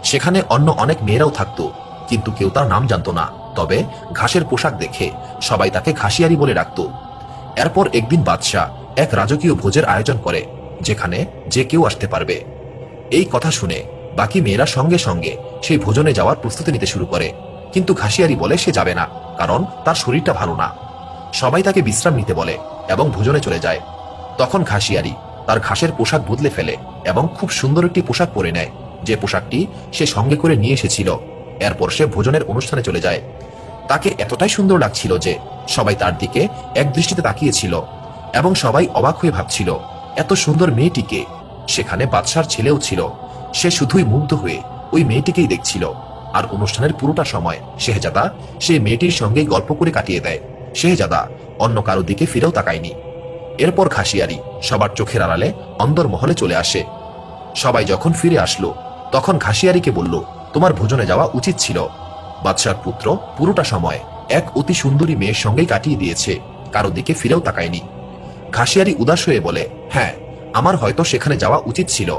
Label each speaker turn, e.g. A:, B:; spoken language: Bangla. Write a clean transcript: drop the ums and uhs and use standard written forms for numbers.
A: সেখানে অন্য অনেক মেয়েরাও থাকতো, কিন্তু কেউ তার নাম জানতো না। তবে ঘাসের পোশাক দেখে সবাই তাকে ঘাসিয়ারি বলে ডাকতো। এরপর একদিন বাদশাহ এক রাজকীয় ভোজের আয়োজন করে, যেখানে যে কেউ আসতে পারবে। এই কথা শুনে বাকি মেয়েরা সঙ্গে সঙ্গে সেই ভোজনে যাওয়ার প্রস্তুতি নিতে শুরু করে, কিন্তু ঘাসিয়ারি বলে সে যাবে না, কারণ তার শরীরটা ভালো না। সবাই তাকে বিশ্রাম নিতে বলে এবং ভোজনে চলে যায়। তখন ঘাসিয়ারি তার ঘাসের পোশাক বদলে ফেলে এবং খুব সুন্দর একটি পোশাক পরে নেয়, যে পোশাকটি সে সঙ্গে করে নিয়ে এসেছিল। এরপর সে ভোজনের অনুষ্ঠানে চলে যায়। তাকে এতটাই সুন্দর লাগছিল যে সবাই তার দিকে এক দৃষ্টিতে তাকিয়েছিল এবং সবাই অবাক হয়ে ভাবছিল, এত সুন্দর মেয়েটিকে। সেখানে বাদশার ছেলেও ছিল। সে শুধুই মুগ্ধ হয়ে ওই মেয়েটিকেই দেখছিল। আর অনুষ্ঠানের পুরোটা সময় শেহজাদা সেই মেয়েটির সঙ্গেই গল্প করে কাটিয়ে দেয়। শেহজাদা অন্য কারো দিকে ফিরেও তাকায়নি। এরপর ঘাসিয়ারি সবার চোখের আড়ালে অন্দরমহলে চলে আসে। সবাই যখন ফিরে আসলো, তখন ঘাসিয়ারিকে বলল, তোমার ভোজনে যাওয়া উচিত ছিল। বাদশার পুত্র পুরোটা সময় এক অতি সুন্দরী মেয়ের সঙ্গেই কাটিয়ে দিয়েছে, কারো দিকে ফিরেও তাকায়নি। ঘাসিয়ারি উদাস হয়ে বলে, হ্যাঁ, আমার হয়তো সেখানে যাওয়া উচিত ছিল,